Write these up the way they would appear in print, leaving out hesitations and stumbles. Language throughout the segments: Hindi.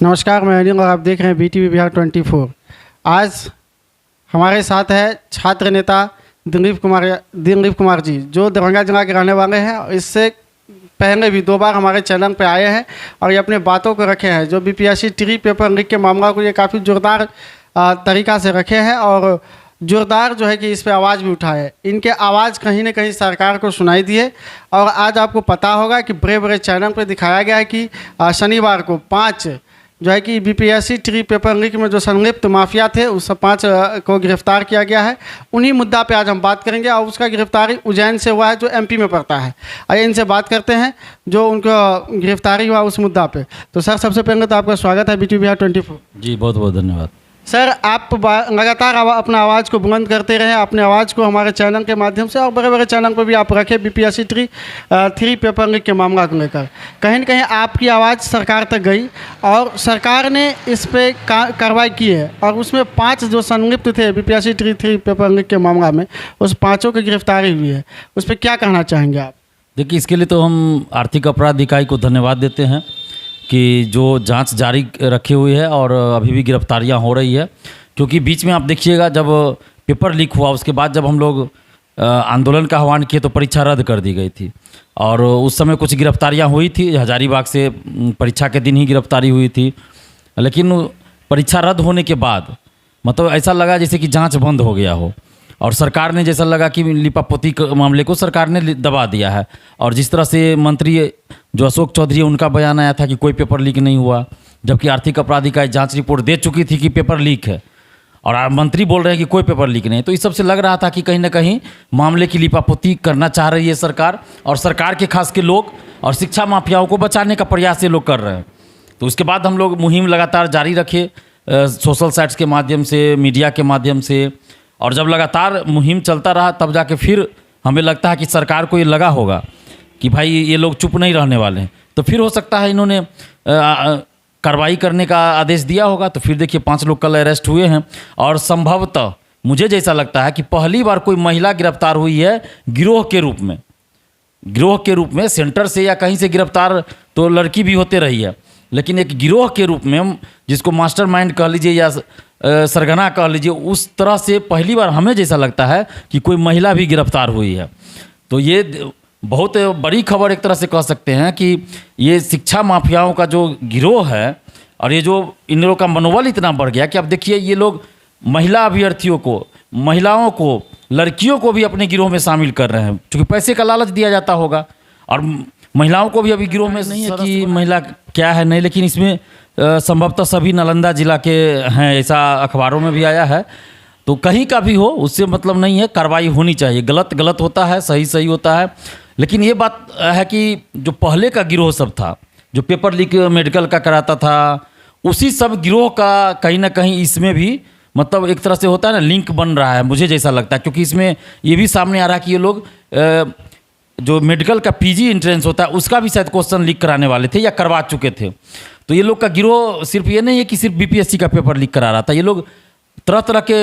नमस्कार, मैं अनिल और आप देख रहे हैं BTV बिहार 24। आज हमारे साथ है छात्र नेता दिलीप कुमार जी, जो दरभंगा जिला के रहने वाले हैं। इससे पहले भी 2 बार हमारे चैनल पे आए हैं और ये अपने बातों को रखे हैं। जो BPSC ट्री पेपर लीक के मामला को ये काफ़ी ज़ोरदार तरीक़ा से रखे हैं और जोरदार जो है कि इस पे आवाज़ भी उठाए। इनके आवाज़ कहीं ना कहीं सरकार को सुनाई दी है। और आज आपको पता होगा कि बड़े बड़े चैनल पे दिखाया गया है कि शनिवार को 5 जो है कि BPSC ट्री पेपर लीक में जो संलिप्त माफिया थे उस 5 को गिरफ्तार किया गया है। उन्हीं मुद्दा पे आज हम बात करेंगे और उसका गिरफ्तारी उज्जैन से हुआ है जो MP में पड़ता है। आइए इनसे बात करते हैं जो उनको गिरफ्तारी हुआ उस मुद्दा पे। तो सर, सबसे पहले तो आपका स्वागत है BTV बिहार 24। जी, बहुत बहुत धन्यवाद। सर, आप लगातार अपना आवाज़ को बुलंद करते रहे, अपने आवाज़ को हमारे चैनल के माध्यम से और बड़े बड़े चैनल पर भी आप रखें BPSC ट्री पेपर लीक के मामला को लेकर। कहीं न कहीं आपकी आवाज़ सरकार तक गई और सरकार ने इस पे कार्रवाई की है और उसमें 5 जो संलिप्त थे BPSC ट्री पेपर लीक के मामला में, उस 5 की गिरफ्तारी हुई है। उस पर क्या कहना चाहेंगे आप? देखिए, इसके लिए तो हम आर्थिक अपराध इकाई को धन्यवाद देते हैं कि जो जांच जारी रखी हुई है और अभी भी गिरफ्तारियां हो रही है। क्योंकि बीच में आप देखिएगा, जब पेपर लीक हुआ उसके बाद जब हम लोग आंदोलन का आह्वान किए तो परीक्षा रद्द कर दी गई थी और उस समय कुछ गिरफ्तारियां हुई थी। हजारीबाग से परीक्षा के दिन ही गिरफ्तारी हुई थी, लेकिन परीक्षा रद्द होने के बाद मतलब ऐसा लगा जैसे कि जाँच बंद हो गया हो और सरकार ने जैसा लगा कि लिपापोती मामले को सरकार ने दबा दिया है। और जिस तरह से मंत्री जो अशोक चौधरी, उनका बयान आया था कि कोई पेपर लीक नहीं हुआ, जबकि आर्थिक अपराध इकाई जांच रिपोर्ट दे चुकी थी कि पेपर लीक है और मंत्री बोल रहे हैं कि कोई पेपर लीक नहीं। तो इस सबसे लग रहा था कि कहीं ना कहीं मामले की लिपापोती करना चाह रही है सरकार, और सरकार के खास के लोग और शिक्षा माफियाओं को बचाने का प्रयास ये लोग कर रहे हैं। तो उसके बाद हम लोग मुहिम लगातार जारी रखे सोशल साइट्स के माध्यम से, मीडिया के माध्यम से, और जब लगातार मुहिम चलता रहा तब जाके फिर हमें लगता है कि सरकार को ये लगा होगा कि भाई ये लोग चुप नहीं रहने वाले हैं, तो फिर हो सकता है इन्होंने कार्रवाई करने का आदेश दिया होगा। तो फिर देखिए 5 लोग कल अरेस्ट हुए हैं और संभवतः मुझे जैसा लगता है कि पहली बार कोई महिला गिरफ्तार हुई है गिरोह के रूप में। गिरोह के रूप में सेंटर से या कहीं से गिरफ्तार तो लड़की भी होते रही है, लेकिन एक गिरोह के रूप में, जिसको मास्टरमाइंड कह लीजिए या सरगना कह लीजिए, उस तरह से पहली बार हमें जैसा लगता है कि कोई महिला भी गिरफ्तार हुई है। तो ये बहुत बड़ी खबर एक तरह से कह सकते हैं कि ये शिक्षा माफियाओं का जो गिरोह है और ये जो इन लोगों का मनोबल इतना बढ़ गया कि अब देखिए ये लोग महिला अभ्यर्थियों को, महिलाओं को, लड़कियों को भी अपने गिरोह में शामिल कर रहे हैं, क्योंकि पैसे का लालच दिया जाता होगा। और महिलाओं को भी अभी गिरोह में नहीं है कि महिला क्या है नहीं, लेकिन इसमें संभवतः सभी नालंदा जिला के हैं, ऐसा अखबारों में भी आया है। तो कहीं का भी हो उससे मतलब नहीं है, कार्रवाई होनी चाहिए। गलत गलत होता है, सही सही होता है। लेकिन ये बात है कि जो पहले का गिरोह सब था, जो पेपर लीक मेडिकल का कराता था, उसी सब गिरोह का कहीं ना कहीं इसमें भी मतलब एक तरह से होता है ना, लिंक बन रहा है, मुझे जैसा लगता है। क्योंकि इसमें ये भी सामने आ रहा है कि ये लोग जो मेडिकल का PG एंट्रेंस होता है उसका भी शायद क्वेश्चन लीक कराने वाले थे या करवा चुके थे। तो ये लोग का गिरोह सिर्फ ये नहीं है कि सिर्फ BPSC का पेपर लीक करा रहा था, ये लोग तरह तरह के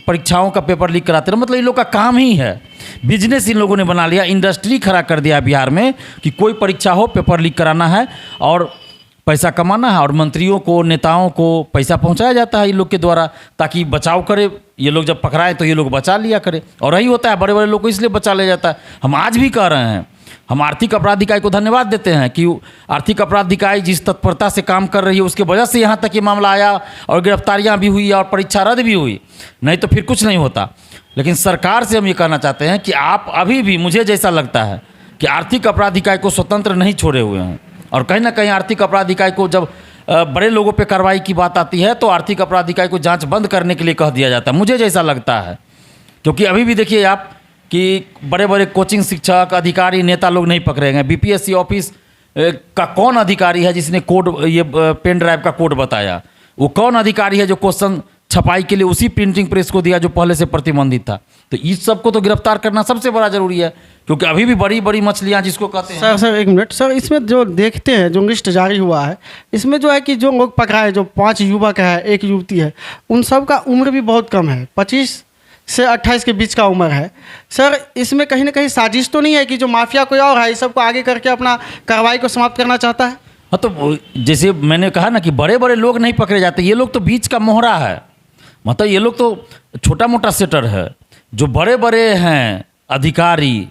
परीक्षाओं का पेपर लीक कराते रहे। मतलब इन लोग का काम ही है, बिजनेस इन लोगों ने बना लिया, इंडस्ट्री खड़ा कर दिया बिहार में कि कोई परीक्षा हो पेपर लीक कराना है और पैसा कमाना है। और मंत्रियों को, नेताओं को पैसा पहुंचाया जाता है इन लोग के द्वारा, ताकि बचाव करे। ये लोग जब पकड़ाए तो ये लोग बचा लिया करे, और यही होता है, बड़े बड़े लोग को इसलिए बचा लिया जाता है। हम आज भी कह रहे हैं, हम आर्थिक अपराध इकाई को धन्यवाद देते हैं कि आर्थिक अपराध इकाई जिस तत्परता से काम कर रही है उसके वजह से यहाँ तक ये मामला आया और गिरफ्तारियाँ भी हुई और परीक्षा रद्द भी हुई, नहीं तो फिर कुछ नहीं होता। लेकिन सरकार से हम ये कहना चाहते हैं कि आप अभी भी, मुझे जैसा लगता है कि आर्थिक अपराध इकाई को स्वतंत्र नहीं छोड़े हुए हैं। और कहीं ना कहीं आर्थिक अपराध इकाई को जब बड़े लोगों पे कार्रवाई की बात आती है तो आर्थिक अपराध इकाई को जांच बंद करने के लिए कह दिया जाता है, मुझे जैसा लगता है। क्योंकि अभी भी देखिए आप कि बड़े बड़े कोचिंग शिक्षक, अधिकारी, नेता लोग नहीं पकड़े गए। BPSC ऑफिस का कौन अधिकारी है जिसने कोड, ये पेन ड्राइव का कोड बताया? वो कौन अधिकारी है जो क्वेश्चन छपाई के लिए उसी प्रिंटिंग प्रेस को दिया जो पहले से प्रतिबंधित था? तो इस सब को तो गिरफ्तार करना सबसे बड़ा जरूरी है, क्योंकि अभी भी बड़ी बड़ी मछलियां जिसको कहते हैं। सर एक मिनट सर, इसमें जो देखते हैं, जो लिस्ट जारी हुआ है, इसमें जो है कि जो लोग पकड़ाए, जो 5 युवक है, 1 युवती है, उन सब का उम्र भी बहुत कम है, 25 से 28 के बीच का उम्र है। सर, इसमें कहीं ना कहीं साजिश तो नहीं है कि जो माफिया कोई और है इस सबको आगे करके अपना कार्रवाई को समाप्त करना चाहता है? हाँ, तो जैसे मैंने कहा ना कि बड़े बड़े लोग नहीं पकड़े जाते, ये लोग तो बीच का मोहरा है। मतलब ये लोग तो छोटा मोटा सेटर है। जो बड़े बड़े हैं अधिकारी,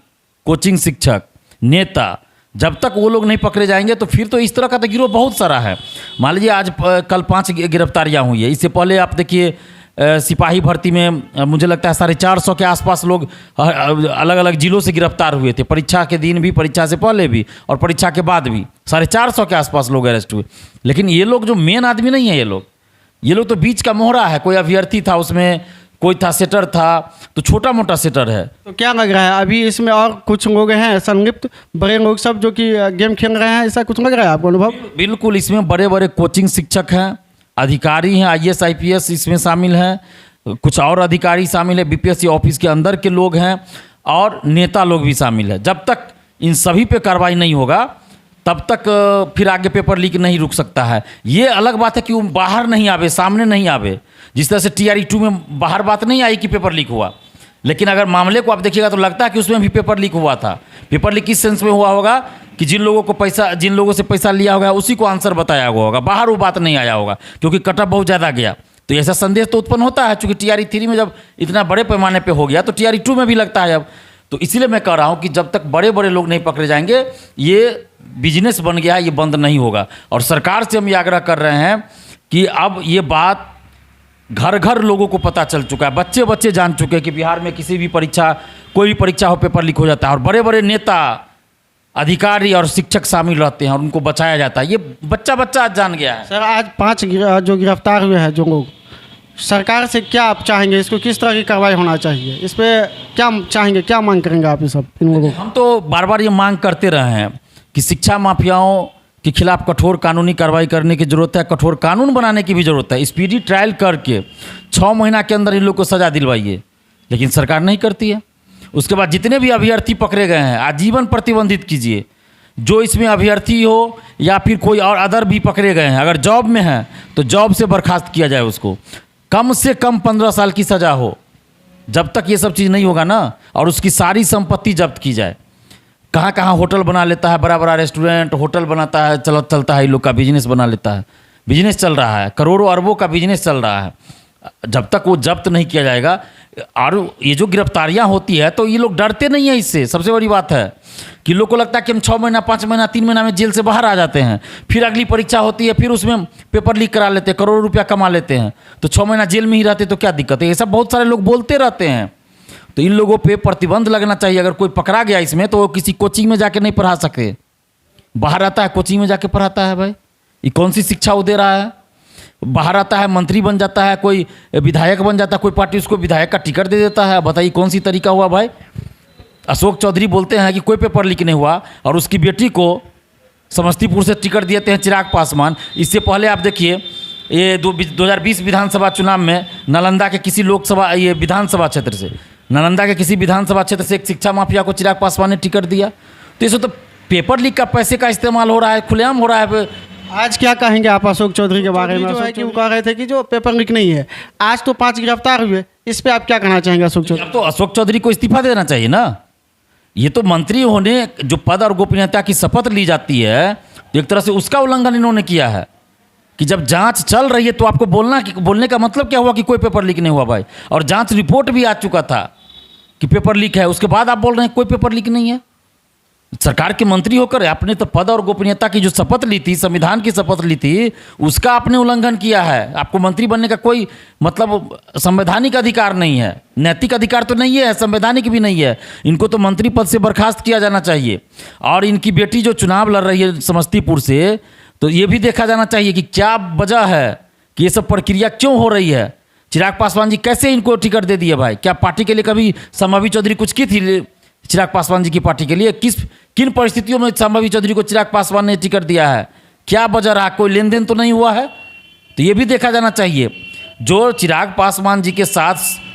कोचिंग शिक्षक, नेता, जब तक वो लोग नहीं पकड़े जाएंगे तो फिर तो इस तरह का तो गिरोह बहुत सारा है। मान लीजिए आज कल 5 गिरफ्तारियां हुई है। इससे पहले आप देखिए सिपाही भर्ती में मुझे लगता है 450 के आसपास लोग अलग अलग जिलों से गिरफ्तार हुए थे। परीक्षा के दिन भी, परीक्षा से पहले भी और परीक्षा के बाद भी 450 के आसपास लोग अरेस्ट हुए। लेकिन ये लोग जो मेन आदमी नहीं है, ये लोग तो बीच का मोहरा है। कोई अभ्यर्थी था उसमें, कोई था सेटर था, तो छोटा मोटा सेटर है। तो क्या लग रहा है अभी इसमें और कुछ लोग हैं संलिप्त, बड़े लोग सब जो कि गेम खेल रहे हैं, ऐसा कुछ लग रहा है आपको अनुभव? बिल्कुल, इसमें बड़े बड़े कोचिंग शिक्षक हैं, अधिकारी हैं, IAS IPS इसमें शामिल हैं, कुछ और अधिकारी शामिल है, BPSC ऑफिस के अंदर के लोग हैं और नेता लोग भी शामिल है। जब तक इन सभी पे कार्रवाई नहीं होगा तब तक फिर आगे पेपर लीक नहीं रुक सकता है। ये अलग बात है कि वो बाहर नहीं आवे, सामने नहीं आवे। जिस तरह से TRE-2 में बाहर बात नहीं आई कि पेपर लीक हुआ, लेकिन अगर मामले को आप देखिएगा तो लगता है कि उसमें भी पेपर लीक हुआ था। पेपर लीक किस सेंस में हुआ होगा कि जिन लोगों से पैसा लिया होगा उसी को आंसर बताया हुआ होगा, बाहर वो बात नहीं आया होगा क्योंकि कटअप बहुत ज़्यादा गया। तो ऐसा संदेश तो उत्पन्न होता है, चूँकि TRE-3 में जब इतना बड़े पैमाने पर हो गया तो TRE-2 में भी लगता है अब। तो इसीलिए मैं कह रहा हूँ कि जब तक बड़े बड़े लोग नहीं पकड़े जाएंगे, ये बिजनेस बन गया है, ये बंद नहीं होगा। और सरकार से हम ये आग्रह कर रहे हैं कि अब ये बात घर घर लोगों को पता चल चुका है, बच्चे बच्चे जान चुके हैं कि बिहार में किसी भी परीक्षा, कोई भी परीक्षा हो, पेपर लीक हो जाता है और बड़े बड़े नेता, अधिकारी और शिक्षक शामिल रहते हैं और उनको बचाया जाता है। ये बच्चा बच्चा आज जान गया है। सर, आज 5 जो गिरफ्तार हुए हैं जो लोग, सरकार से क्या आप चाहेंगे, इसको किस तरह की कार्रवाई होना चाहिए, इस पर क्या चाहेंगे, क्या मांग करेंगे आप इन लोगों को? हम तो बार बार ये मांग करते रहे हैं कि शिक्षा माफियाओं के खिलाफ कठोर कानूनी कार्रवाई करने की ज़रूरत है, कठोर कानून बनाने की भी ज़रूरत है। स्पीडी ट्रायल करके 6 महीना के अंदर इन लोग को सज़ा दिलवाइए, लेकिन सरकार नहीं करती है। उसके बाद जितने भी अभ्यर्थी पकड़े गए हैं आजीवन प्रतिबंधित कीजिए। जो इसमें अभ्यर्थी हो या फिर कोई और अदर भी पकड़े गए हैं, अगर जॉब में हैं तो जॉब से बर्खास्त किया जाए, उसको कम से कम 15 साल की सज़ा हो। जब तक ये सब चीज़ नहीं होगा ना, और उसकी सारी संपत्ति जब्त की जाए। कहाँ कहाँ होटल बना लेता है, बड़ा बड़ा रेस्टोरेंट, होटल बनाता है, चलता है, इन लोग का बिजनेस बना लेता है, बिजनेस चल रहा है, करोड़ों अरबों का बिजनेस चल रहा है। जब तक वो जब्त नहीं किया जाएगा, और ये जो गिरफ्तारियां होती है तो ये लोग डरते नहीं है इससे। सबसे बड़ी बात है कि लोग को लगता है कि हम 6 महीना, 5 महीना, 3 महीना में जेल से बाहर आ जाते हैं, फिर अगली परीक्षा होती है, फिर उसमें पेपर लीक करा लेते हैं, करोड़ों रुपया कमा लेते हैं, तो 6 महीना जेल में ही रहते तो क्या दिक्कत है। ये सब बहुत सारे लोग बोलते रहते हैं। तो इन लोगों पे प्रतिबंध लगना चाहिए। अगर कोई पकड़ा गया इसमें तो वो किसी कोचिंग में जाके नहीं पढ़ा सकते, बाहर आता है कोचिंग में जाके पढ़ाता है। भाई ये कौन सी शिक्षा वो दे रहा है? बाहर आता है, मंत्री बन जाता है, कोई विधायक बन जाता है, कोई पार्टी उसको विधायक का टिकट दे देता है। बताइए कौन सी तरीका हुआ भाई? अशोक चौधरी बोलते हैं कि कोई पेपर लीक नहीं हुआ और उसकी बेटी को समस्तीपुर से टिकट देते हैं चिराग पासवान। इससे पहले आप देखिए ये 2020 विधानसभा चुनाव में नालंदा के किसी विधानसभा क्षेत्र से, नालंदा के किसी विधानसभा क्षेत्र से एक शिक्षा माफिया को चिराग पासवान ने टिकट दिया। तो इससे तो पेपर लीक का पैसे का इस्तेमाल हो रहा है, खुलेआम हो रहा है। आज क्या कहेंगे आप अशोक चौधरी के बारे में? जो है कि वो कह रहे थे कि जो पेपर लीक नहीं है, आज तो 5 गिरफ्तार हुए, इस पे आप क्या कहना चाहेंगे अशोक चौधरी? अब तो अशोक चौधरी को इस्तीफा देना चाहिए ना। ये तो मंत्री होने जो पद और गोपनीयता की शपथ ली जाती है, तो एक तरह से उसका उल्लंघन इन्होंने किया है कि जब जांच चल रही है तो आपको बोलने का मतलब क्या हुआ कि कोई पेपर लीक नहीं हुआ भाई? और जांच रिपोर्ट भी आ चुका था कि पेपर लीक है, उसके बाद आप बोल रहे हैं कोई पेपर लीक नहीं है। सरकार के मंत्री होकर आपने तो पद और गोपनीयता की जो शपथ ली थी, संविधान की शपथ ली थी, उसका आपने उल्लंघन किया है। आपको मंत्री बनने का कोई मतलब संवैधानिक अधिकार नहीं है, नैतिक अधिकार तो नहीं है, संवैधानिक भी नहीं है। इनको तो मंत्री पद से बर्खास्त किया जाना चाहिए। और इनकी बेटी जो चुनाव लड़ रही है समस्तीपुर से, तो ये भी देखा जाना चाहिए कि क्या वजह है कि ये सब प्रक्रिया क्यों हो रही है। चिराग पासवान जी कैसे इनको टिकट दे दिए भाई? क्या पार्टी के लिए कभी संभावी चौधरी कुछ की थी चिराग पासवान जी की पार्टी के लिए? किन परिस्थितियों में संभावी चौधरी को चिराग पासवान ने टिकट दिया है? क्या वजह रहा? कोई लेन देन तो नहीं हुआ है? तो ये भी देखा जाना चाहिए। जो चिराग पासवान जी के साथ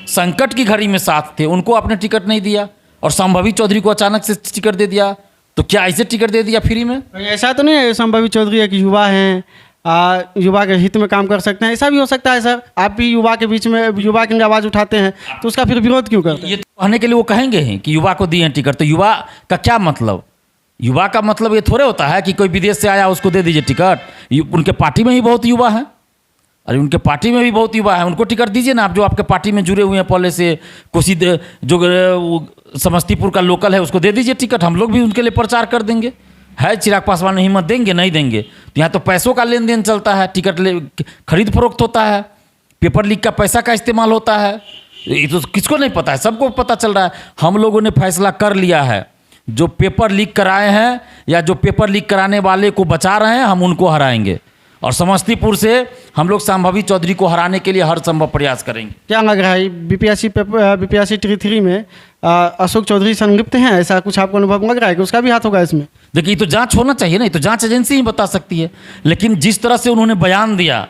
संकट की घड़ी में साथ थे, उनको आपने टिकट नहीं दिया और संभावी चौधरी को अचानक से टिकट दे दिया। तो क्या ऐसे टिकट दे दिया फ्री में? ऐसा तो नहीं है संभावी चौधरी एक युवा हैं, युवा के हित में काम कर सकते हैं, ऐसा भी हो सकता है सर? आप भी युवा के बीच में युवा की आवाज़ उठाते हैं, तो उसका फिर विरोध क्यों करते हैं? ये कहने के लिए वो कहेंगे ही कि युवा को दिए हैं टिकट, तो युवा का क्या मतलब? युवा का मतलब ये थोड़े होता है कि कोई विदेश से आया उसको दे दीजिए टिकट। उनके पार्टी में ही बहुत युवा है, अरे उनके पार्टी में भी बहुत युवा है, उनको टिकट दीजिए ना। आप जो आपके पार्टी में जुड़े हुए हैं पहले से, कोसी जो समस्तीपुर का लोकल है उसको दे दीजिए टिकट, हम लोग भी उनके लिए प्रचार कर देंगे। है चिराग पासवान हिम्मत देंगे? नहीं देंगे। तो यहाँ तो पैसों का लेन देन चलता है, टिकट खरीद फरोख्त होता है, पेपर लीक का पैसा का इस्तेमाल होता है। ये तो किसको नहीं पता है, सबको पता चल रहा है। हम लोगों ने फैसला कर लिया है, जो पेपर लीक कराए हैं या जो पेपर लीक कराने वाले को बचा रहे हैं, हम उनको हराएंगे। और समस्तीपुर से हम लोग संभावी चौधरी को हराने के लिए हर संभव प्रयास करेंगे। क्या लग रहा है बीपीएससी 3 में अशोक चौधरी संलिप्त हैं? ऐसा कुछ आपको अनुभव लग रहा है कि उसका भी हाथ होगा इसमें? देखिए, ये तो जांच होना चाहिए ना, ये तो जांच एजेंसी ही बता सकती है। लेकिन जिस तरह से उन्होंने बयान दिया,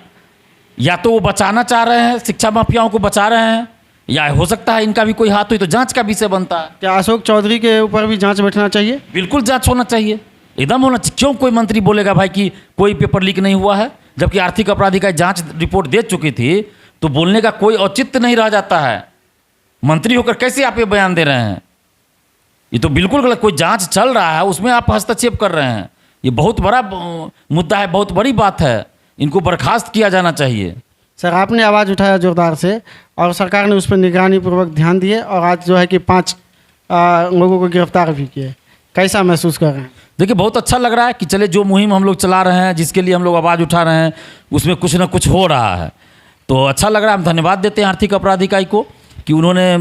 या तो वो बचाना चाह रहे हैं, शिक्षा माफियाओं को बचा रहे हैं, या हो सकता है इनका भी कोई हाथ हो, तो जांच का विषय बनता है। क्या अशोक चौधरी के ऊपर भी जांच बैठना चाहिए? बिल्कुल जांच होना चाहिए, एकदम होना चाहिए। क्यों कोई मंत्री बोलेगा भाई कि कोई पेपर लीक नहीं हुआ है, जबकि आर्थिक अपराध इकाई जांच रिपोर्ट दे चुकी थी? तो बोलने का कोई औचित्य नहीं रह जाता है। मंत्री होकर कैसे आप ये बयान दे रहे हैं? ये तो बिल्कुल गलत। कोई जांच चल रहा है, उसमें आप हस्तक्षेप कर रहे हैं। ये बहुत बड़ा मुद्दा है, बहुत बड़ी बात है, इनको बर्खास्त किया जाना चाहिए। सर, आपने आवाज़ उठाया जोरदार से और सरकार ने उस पर निगरानी पूर्वक ध्यान दिए और आज जो है कि 5 लोगों को गिरफ्तार भी किए। कैसा महसूस कर रहे हैं? देखिए, बहुत अच्छा लग रहा है कि चले जो मुहिम हम लोग चला रहे हैं, जिसके लिए हम लोग आवाज़ उठा रहे हैं, उसमें कुछ ना कुछ हो रहा है, तो अच्छा लग रहा है। हम धन्यवाद देते हैं आर्थिक अपराध इकाई को कि उन्होंने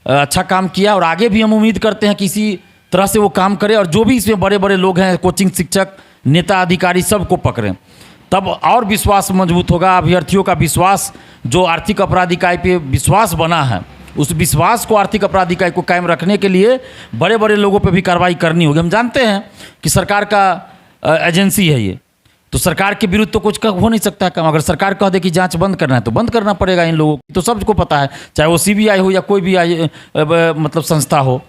अच्छा काम किया, और आगे भी हम उम्मीद करते हैं कि इसी तरह से वो काम करे, और जो भी इसमें बड़े बड़े लोग हैं, कोचिंग शिक्षक, नेता, अधिकारी, सबको पकड़ें, तब और विश्वास मजबूत होगा। अभ्यर्थियों का विश्वास, जो आर्थिक अपराध इकाई पे विश्वास बना है, उस विश्वास को आर्थिक अपराध इकाई को कायम रखने के लिए बड़े बड़े लोगों पे भी कार्रवाई करनी होगी। हम जानते हैं कि सरकार का एजेंसी है ये, तो सरकार के विरुद्ध तो कुछ हो नहीं सकता काम। अगर सरकार कह दे कि जांच बंद करना है तो बंद करना पड़ेगा इन लोगों को। तो सबको पता है, चाहे वो सीबीआई हो या कोई भी मतलब संस्था हो,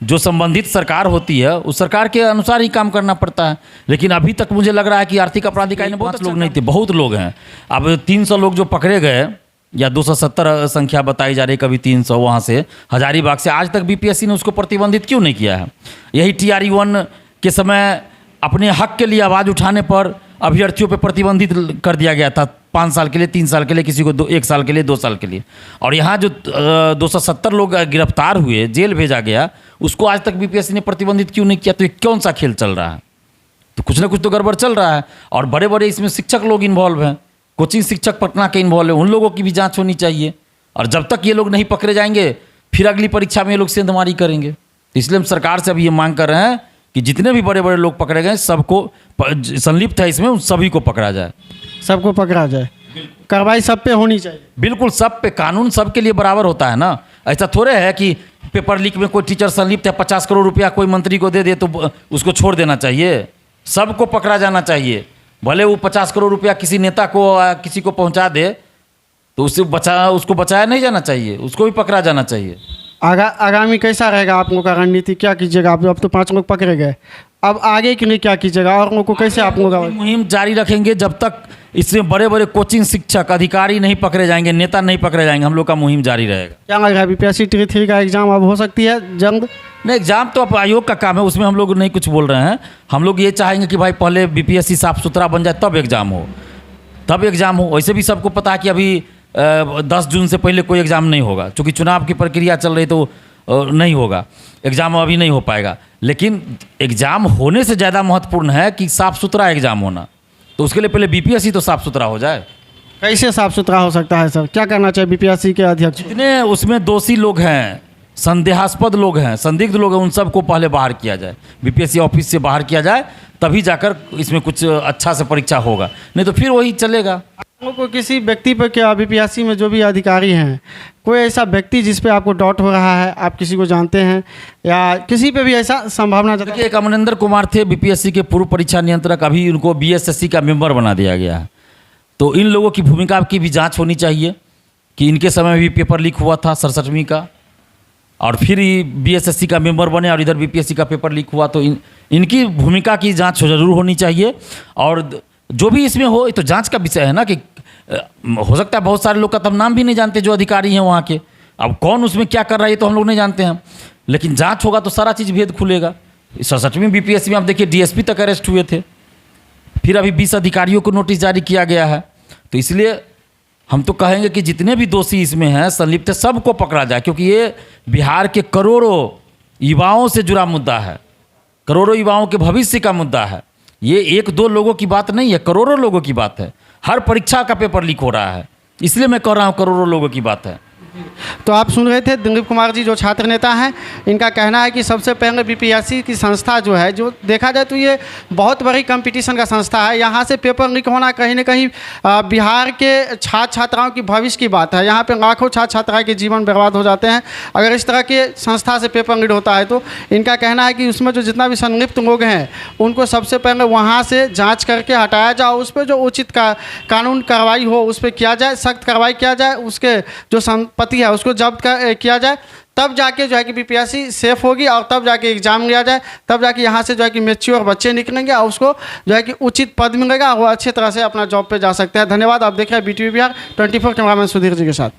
जो संबंधित सरकार होती है उस सरकार के अनुसार ही काम करना पड़ता है। लेकिन अभी तक मुझे लग रहा है कि आर्थिक अपराध इकाई ने बहुत लोग नहीं थे, बहुत लोग हैं। अब 300 लोग जो पकड़े गए, या 270 संख्या बताई जा रही, कभी 300 वहाँ से हजारीबाग से, आज तक बीपीएससी ने उसको प्रतिबंधित क्यों नहीं किया है? यही TRE-1 के समय अपने हक के लिए आवाज़ उठाने पर अभ्यर्थियों पे प्रतिबंधित कर दिया गया था, 5 साल के लिए, 3 साल के लिए, किसी को 1 साल के लिए, 2 साल के लिए। और यहाँ जो 270 लोग गिरफ्तार हुए, जेल भेजा गया, उसको आज तक बीपीएससी ने प्रतिबंधित क्यों नहीं किया? तो ये कौन सा खेल चल रहा है? तो कुछ ना कुछ तो गड़बड़ चल रहा है। और बड़े बड़े इसमें शिक्षक लोग इन्वॉल्व हैं, कोचिंग शिक्षक पटना के इन्वॉल्व हैं, उन लोगों की भी जांच होनी चाहिए। और जब तक ये लोग नहीं पकड़े जाएंगे, फिर अगली परीक्षा में ये लोग सेंधमारी करेंगे। तो इसलिए हम सरकार से अभी ये मांग कर रहे हैं कि जितने भी बड़े बड़े लोग पकड़े गए, सबको संलिप्त है इसमें, उन सभी को पकड़ा जाए, सबको पकड़ा जाए, कार्रवाई सब पे होनी चाहिए। बिल्कुल, सब पे, कानून सबके लिए बराबर होता है ना। ऐसा थोड़े है कि पेपर लीक में कोई टीचर संलिप्त है, 50 करोड़ रुपया कोई मंत्री को दे दे तो उसको छोड़ देना चाहिए। सबको पकड़ा जाना चाहिए, भले वो 50 करोड़ रुपया किसी नेता को, किसी को पहुंचा दे, तो उसको बचाया नहीं जाना चाहिए, उसको भी पकड़ा जाना चाहिए। आगामी कैसा रहेगा आप लोगों का रणनीति? क्या कीजिएगा? आप अब तो 5 लोग पकड़े गए, अब आगे के लिए क्या कीजिएगा? और लोगों को कैसे आप लोग मुहिम जारी रखेंगे जब तक इसमें बड़े बड़े कोचिंग शिक्षक, अधिकारी नहीं पकड़े जाएंगे, नेता नहीं पकड़े जाएंगे, हम लोग का मुहिम जारी रहेगा। क्या लग रहा है बीपीएससी 3 का एग्जाम अब हो सकती है जल्द? नहीं, एग्जाम तो अब आयोग का काम है, उसमें हम लोग नहीं कुछ बोल रहे हैं। हम लोग ये चाहेंगे कि भाई पहले बीपीएससी साफ सुथरा बन जाए, तब एग्ज़ाम हो। वैसे भी सबको पता है कि अभी 10 जून से पहले कोई एग्ज़ाम नहीं होगा, क्योंकि चुनाव की प्रक्रिया चल रही, तो नहीं होगा एग्ज़ाम, अभी नहीं हो पाएगा। लेकिन एग्ज़ाम होने से ज़्यादा महत्वपूर्ण है कि साफ़ सुथरा एग्ज़ाम होना। तो उसके लिए पहले बीपीएससी तो साफ़ सुथरा हो जाए। कैसे साफ़ सुथरा हो सकता है सर? क्या करना चाहिए बीपीएससी के अध्यक्ष? जितने उसमें दोषी लोग हैं, संदेहास्पद लोग हैं, संदिग्ध लोग हैं, उन सबको पहले बाहर किया जाए, बीपीएससी ऑफिस से बाहर किया जाए, तभी जाकर इसमें कुछ अच्छा से परीक्षा होगा, नहीं तो फिर वही चलेगा। आप लोगों को किसी व्यक्ति पर, क्या बीपीएससी में जो भी अधिकारी हैं, कोई ऐसा व्यक्ति जिस पे आपको डाउट हो रहा है, आप किसी को जानते हैं या किसी पे भी ऐसा संभावना? देखिए, एक अमरिंदर कुमार थे बीपीएससी के पूर्व परीक्षा नियंत्रक, अभी उनको बीएसएससी का मेंबर बना दिया गया है। तो इन लोगों की भूमिका की भी जाँच होनी चाहिए कि इनके समय में भी पेपर लीक हुआ था 67वीं का, और फिर बीएसएससी का मेंबर बने, और इधर बीपीएससी का पेपर लीक हुआ, तो इनकी भूमिका की जांच जरूर होनी चाहिए। और जो भी इसमें हो, ये तो जांच का विषय है ना, कि हो सकता है बहुत सारे लोग का तो हम नाम भी नहीं जानते जो अधिकारी हैं वहाँ के। अब कौन उसमें क्या कर रहा है ये तो हम लोग नहीं जानते हैं, लेकिन जांच होगा तो सारा चीज़ भेद खुलेगा। 67वीं बीपीएससी में आप देखिए डीएसपी तक अरेस्ट हुए थे, फिर अभी 20 अधिकारियों को नोटिस जारी किया गया है। तो इसलिए हम तो कहेंगे कि जितने भी दोषी इसमें हैं संलिप्त, सबको पकड़ा जाए, क्योंकि ये बिहार के करोड़ों युवाओं से जुड़ा मुद्दा है, करोड़ों युवाओं के भविष्य का मुद्दा है। ये एक दो लोगों की बात नहीं है, करोड़ों लोगों की बात है। हर परीक्षा का पेपर लीक हो रहा है, इसलिए मैं कह रहा हूँ करोड़ों लोगों की बात है। तो आप सुन रहे थे दिलीप कुमार जी, जो छात्र नेता हैं। इनका कहना है कि सबसे पहले बीपीएससी की संस्था जो है, जो देखा जाए तो ये बहुत बड़ी कंपटीशन का संस्था है। यहाँ से पेपर लीक होना कहीं ना कहीं बिहार के छात्र छात्राओं की भविष्य की बात है। यहाँ पे लाखों छात्र छात्राएं के जीवन बर्बाद हो जाते हैं अगर इस तरह के संस्था से पेपर लीक होता है। तो इनका कहना है कि उसमें जो जितना भी संलिप्त लोग हैं उनको सबसे पहले वहाँ से जाँच करके हटाया जाए, उस पर जो उचित कानून कार्रवाई हो उस पर किया जाए, सख्त कार्रवाई किया जाए, उसके जो संपत्ति है उसको जब्त किया जाए, तब जाके जो है कि बीपीएससी सेफ होगी और तब जाके एग्जाम लिया जाए, तब जाके यहाँ से जो है कि मैच्योर बच्चे निकलेंगे और उसको जो है कि उचित पद मिलेगा और वो अच्छी तरह से अपना जॉब पे जा सकते हैं। धन्यवाद। आप देख रहे हैं BTV बिहार 24, कैमरामैन सुधीर जी के साथ।